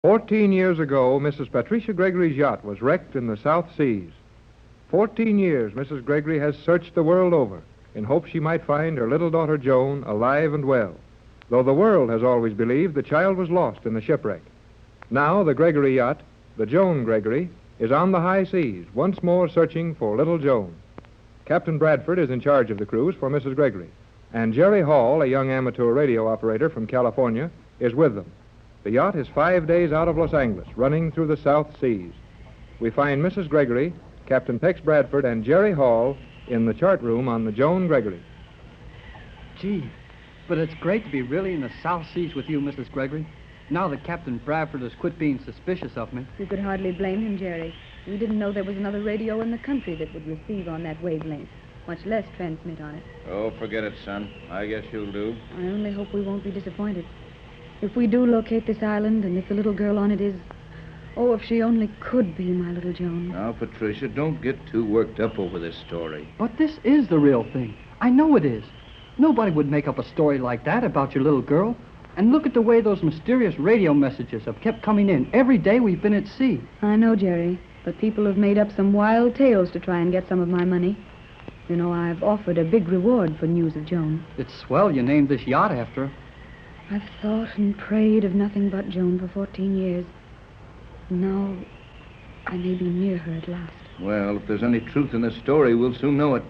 14 years ago, Mrs. Patricia Gregory's yacht was wrecked in the South Seas. 14 years Mrs. Gregory has searched the world over in hopes she might find her little daughter Joan alive and well, though the world has always believed the child was lost in the shipwreck. Now the Gregory yacht, the Joan Gregory, is on the high seas, once more searching for little Joan. Captain Bradford is in charge of the cruise for Mrs. Gregory, and Jerry Hall, a young amateur radio operator from California, is with them. The yacht is 5 days out of Los Angeles, running through the South Seas. We find Mrs. Gregory, Captain Tex Bradford, and Jerry Hall in the chart room on the Joan Gregory. Gee, but it's great to be really in the South Seas with you, Mrs. Gregory. Now that Captain Bradford has quit being suspicious of me. You could hardly blame him, Jerry. We didn't know there was another radio in the country that would receive on that wavelength, much less transmit on it. Oh, forget it, son. I guess you'll do. I only hope we won't be disappointed. If we do locate this island, and if the little girl on it is... Oh, if she only could be my little Joan. Now, Patricia, don't get too worked up over this story. But this is the real thing. I know it is. Nobody would make up a story like that about your little girl. And look at the way those mysterious radio messages have kept coming in every day we've been at sea. I know, Jerry, but people have made up some wild tales to try and get some of my money. You know, I've offered a big reward for news of Joan. It's swell you named this yacht after her. I've thought and prayed of nothing but Joan for 14 years. Now, I may be near her at last. Well, if there's any truth in this story, we'll soon know it.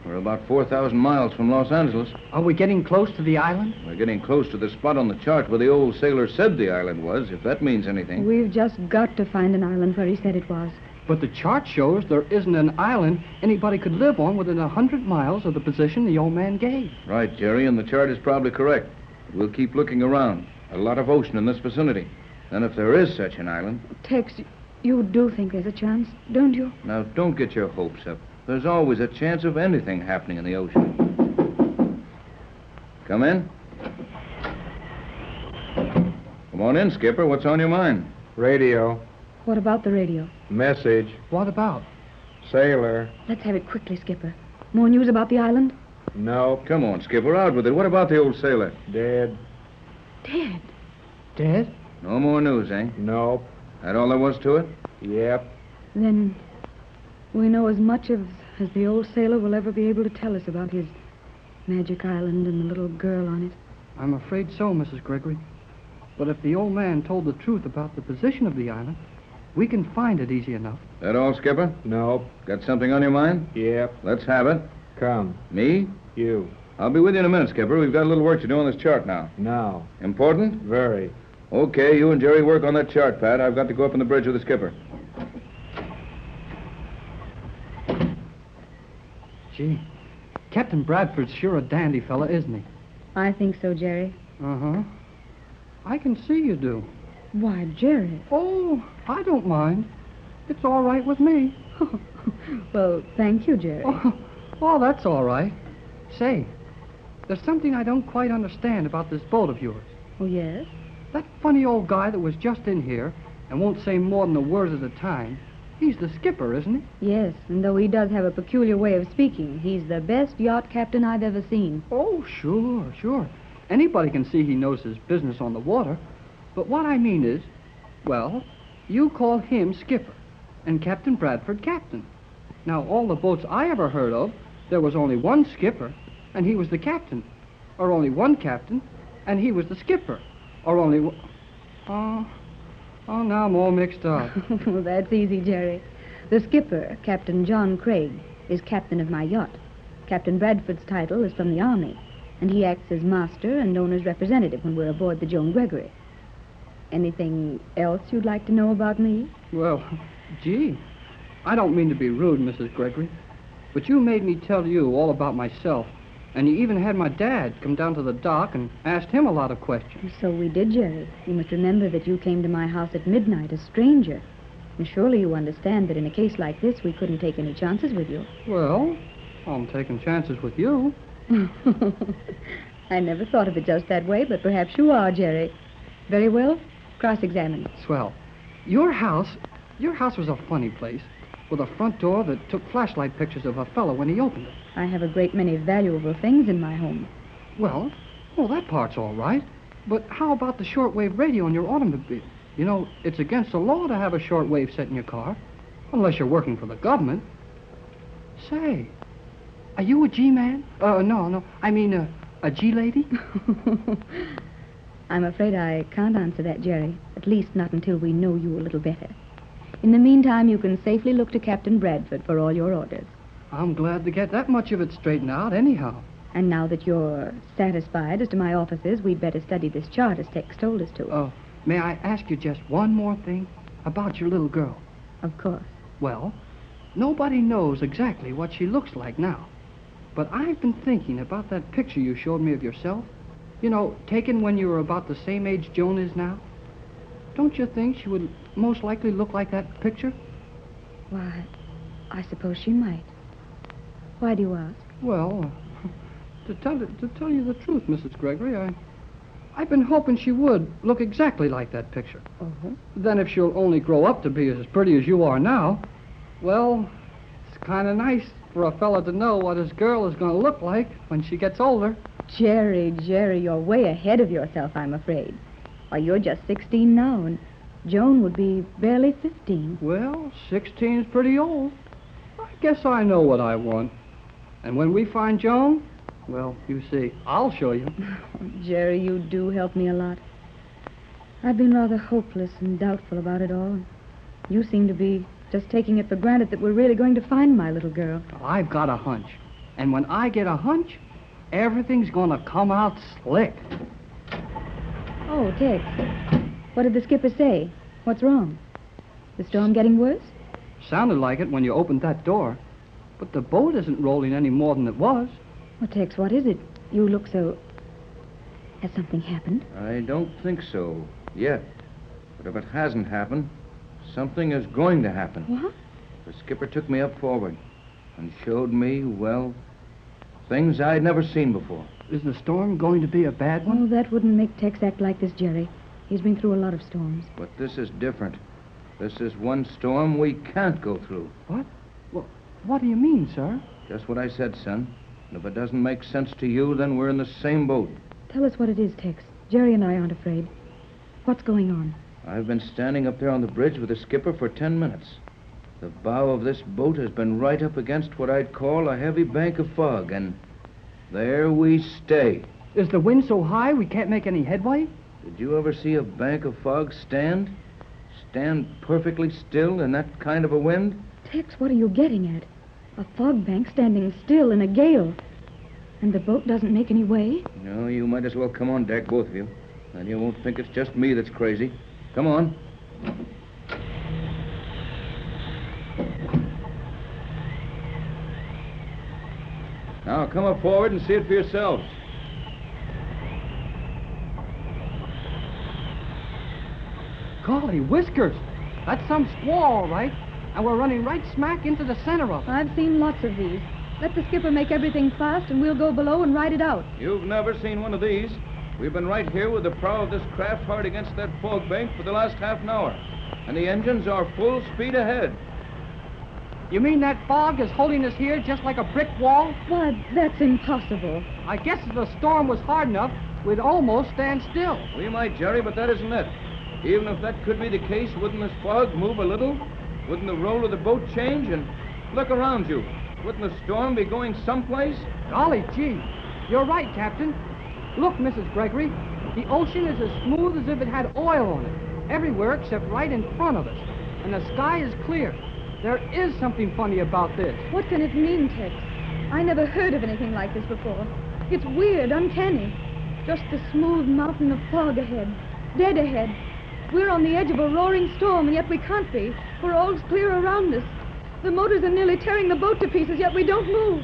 We're about 4,000 miles from Los Angeles. Are we getting close to the island? We're getting close to the spot on the chart where the old sailor said the island was, if that means anything. We've just got to find an island where he said it was. But the chart shows there isn't an island anybody could live on within 100 miles of the position the old man gave. Right, Jerry, and the chart is probably correct. We'll keep looking around. A lot of ocean in this vicinity. And if there is such an island... Tex, you do think there's a chance, don't you? Now, don't get your hopes up. There's always a chance of anything happening in the ocean. Come in. Come on in, Skipper. What's on your mind? Radio. What about the radio? Message. What about? Sailor. Let's have it quickly, Skipper. More news about the island? No. Come on, Skipper, out with it. What about the old sailor? Dead. Dead? Dead? No more news, eh? Nope. That all there was to it? Yep. Then we know as much as the old sailor will ever be able to tell us about his magic island and the little girl on it. I'm afraid so, Mrs. Gregory. But if the old man told the truth about the position of the island, we can find it easy enough. That all, Skipper? Nope. Got something on your mind? Yep. Let's have it. Come. Me? You. I'll be with you in a minute, Skipper. We've got a little work to do on this chart now. Now. Important? Very. Okay, you and Jerry work on that chart, Pat. I've got to go up on the bridge with the skipper. Gee, Captain Bradford's sure a dandy fella, isn't he? I think so, Jerry. Uh-huh. I can see you do. Why, Jerry. Oh, I don't mind. It's all right with me. Well, thank you, Jerry. Oh, that's all right. Say, there's something I don't quite understand about this boat of yours. Oh, yes? That funny old guy that was just in here and won't say more than a word at a time, he's the skipper, isn't he? Yes, and though he does have a peculiar way of speaking, he's the best yacht captain I've ever seen. Oh, sure. Anybody can see he knows his business on the water. But what I mean is, well, you call him skipper and Captain Bradford captain. Now, all the boats I ever heard of, there was only one skipper, and he was the captain. Or only one captain, and he was the skipper. Or only one... Oh, now I'm all mixed up. That's easy, Jerry. The skipper, Captain John Craig, is captain of my yacht. Captain Bradford's title is from the Army, and he acts as master and owner's representative when we're aboard the Joan Gregory. Anything else you'd like to know about me? Well, gee, I don't mean to be rude, Mrs. Gregory, but you made me tell you all about myself, and you even had my dad come down to the dock and asked him a lot of questions. So we did, Jerry. You must remember that you came to my house at midnight, a stranger. And surely you understand that in a case like this, we couldn't take any chances with you. Well, I'm taking chances with you. I never thought of it just that way, but perhaps you are, Jerry. Very well. Cross-examine. Swell. Your house was a funny place, with a front door that took flashlight pictures of a fellow when he opened it. I have a great many valuable things in my home. Well, that part's all right. But how about the shortwave radio in your automobile? You know, it's against the law to have a shortwave set in your car, unless you're working for the government. Say, are you a G-man? No, I mean a G-lady? I'm afraid I can't answer that, Jerry. At least not until we know you a little better. In the meantime, you can safely look to Captain Bradford for all your orders. I'm glad to get that much of it straightened out anyhow. And now that you're satisfied as to my offices, we'd better study this chart as Tex told us to. May I ask you just one more thing about your little girl? Of course. Well, nobody knows exactly what she looks like now. But I've been thinking about that picture you showed me of yourself. You know, taken when you were about the same age Joan is now. Don't you think she would most likely look like that picture? Why, I suppose she might. Why do you ask? Well, to tell you the truth, Mrs. Gregory, I've been hoping she would look exactly like that picture. Uh-huh. Then if she'll only grow up to be as pretty as you are now, well, it's kind of nice for a fella to know what his girl is going to look like when she gets older. Jerry, you're way ahead of yourself, I'm afraid. Why, you're just 16 now, and Joan would be barely 15. Well, 16's pretty old. I guess I know what I want. And when we find Joan, well, you see, I'll show you. Oh, Jerry, you do help me a lot. I've been rather hopeless and doubtful about it all. You seem to be just taking it for granted that we're really going to find my little girl. I've got a hunch. And when I get a hunch, everything's going to come out slick. Oh, Tex. What did the skipper say? What's wrong? The storm getting worse? Sounded like it when you opened that door. But the boat isn't rolling any more than it was. Well, Tex, what is it? You look so... Has something happened? I don't think so yet. But if it hasn't happened, something is going to happen. What? The skipper took me up forward and showed me, well, things I'd never seen before. Is the storm going to be a bad one? Oh, that wouldn't make Tex act like this, Jerry. He's been through a lot of storms. But this is different. This is one storm we can't go through. What? Well, what do you mean, sir? Just what I said, son. And if it doesn't make sense to you, then we're in the same boat. Tell us what it is, Tex. Jerry and I aren't afraid. What's going on? I've been standing up there on the bridge with the skipper for 10 minutes. The bow of this boat has been right up against what I'd call a heavy bank of fog, and there we stay. Is the wind so high we can't make any headway? Did you ever see a bank of fog stand? Stand perfectly still in that kind of a wind? Tex, what are you getting at? A fog bank standing still in a gale. And the boat doesn't make any way? No, you might as well come on deck, both of you. Then you won't think it's just me that's crazy. Come on. Now, come up forward and see it for yourselves. Golly whiskers! That's some squall, all right. And we're running right smack into the center of it. I've seen lots of these. Let the skipper make everything fast, and we'll go below and ride it out. You've never seen one of these. We've been right here with the prow of this craft hard against that fog bank for the last half an hour. And the engines are full speed ahead. You mean that fog is holding us here just like a brick wall? Why, that's impossible. I guess if the storm was hard enough, we'd almost stand still. We might, Jerry, but that isn't it. Even if that could be the case, wouldn't this fog move a little? Wouldn't the roll of the boat change? And look around you. Wouldn't the storm be going someplace? Golly gee, you're right, Captain. Look, Mrs. Gregory, the ocean is as smooth as if it had oil on it, everywhere except right in front of us. And the sky is clear. There is something funny about this. What can it mean, Tex? I never heard of anything like this before. It's weird, uncanny. Just the smooth mountain of fog ahead, dead ahead. We're on the edge of a roaring storm, and yet we can't be, for all's clear around us. The motors are nearly tearing the boat to pieces, yet we don't move.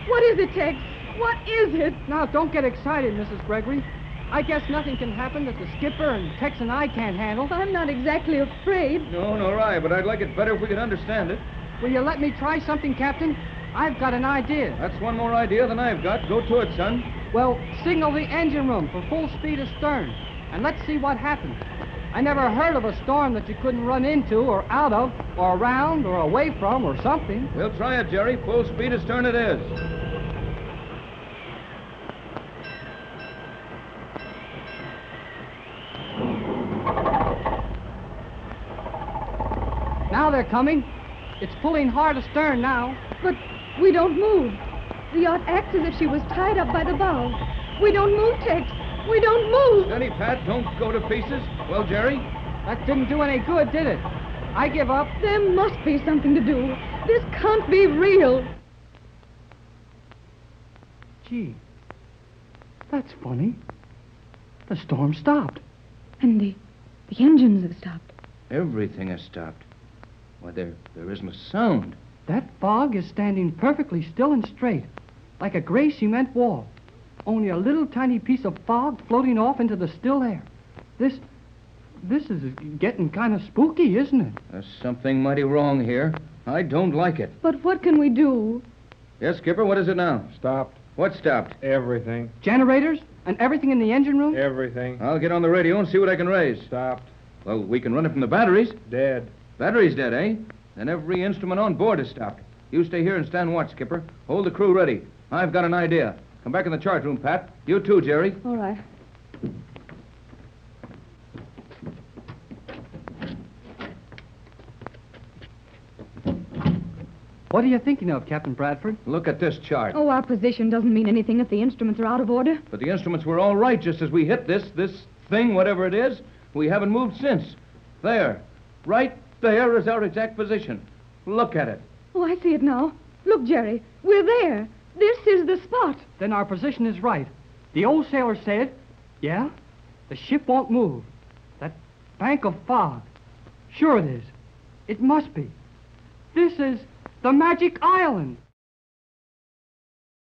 What is it, Tex? What is it? Now, don't get excited, Mrs. Gregory. I guess nothing can happen that the skipper and Tex and I can't handle. I'm not exactly afraid. No, nor I, but I'd like it better if we could understand it. Will you let me try something, Captain? I've got an idea. That's one more idea than I've got. Go to it, son. Well, signal the engine room for full speed astern, and let's see what happens. I never heard of a storm that you couldn't run into or out of or around or away from or something. We'll try it, Jerry. Full speed astern it is. Now they're coming. It's pulling hard astern now. But we don't move. The yacht acts as if she was tied up by the bow. We don't move, Tex. We don't move. Steady, Pat. Don't go to pieces. Well, Jerry? That didn't do any good, did it? I give up. There must be something to do. This can't be real. Gee, that's funny. The storm stopped. And the engines have stopped. Everything has stopped. Why, there isn't a sound. That fog is standing perfectly still and straight, like a gray cement wall. Only a little tiny piece of fog floating off into the still air. This is getting kind of spooky, isn't it? There's something mighty wrong here. I don't like it. But what can we do? Yes, Skipper, what is it now? Stopped. What stopped? Everything. Generators and everything in the engine room? Everything. I'll get on the radio and see what I can raise. Stopped. Well, we can run it from the batteries. Dead. Battery's dead, eh? Then every instrument on board is stopped. You stay here and stand watch, Skipper. Hold the crew ready. I've got an idea. Come back in the chart room, Pat. You too, Jerry. All right. What are you thinking of, Captain Bradford? Look at this chart. Oh, our position doesn't mean anything if the instruments are out of order. But the instruments were all right just as we hit this thing, whatever it is. We haven't moved since. There. Right there is our exact position. Look at it. Oh, I see it now. Look, Jerry, we're there. This is the spot. Then our position is right. The old sailor said, yeah, the ship won't move. That bank of fog. Sure it is. It must be. This is the Magic Island.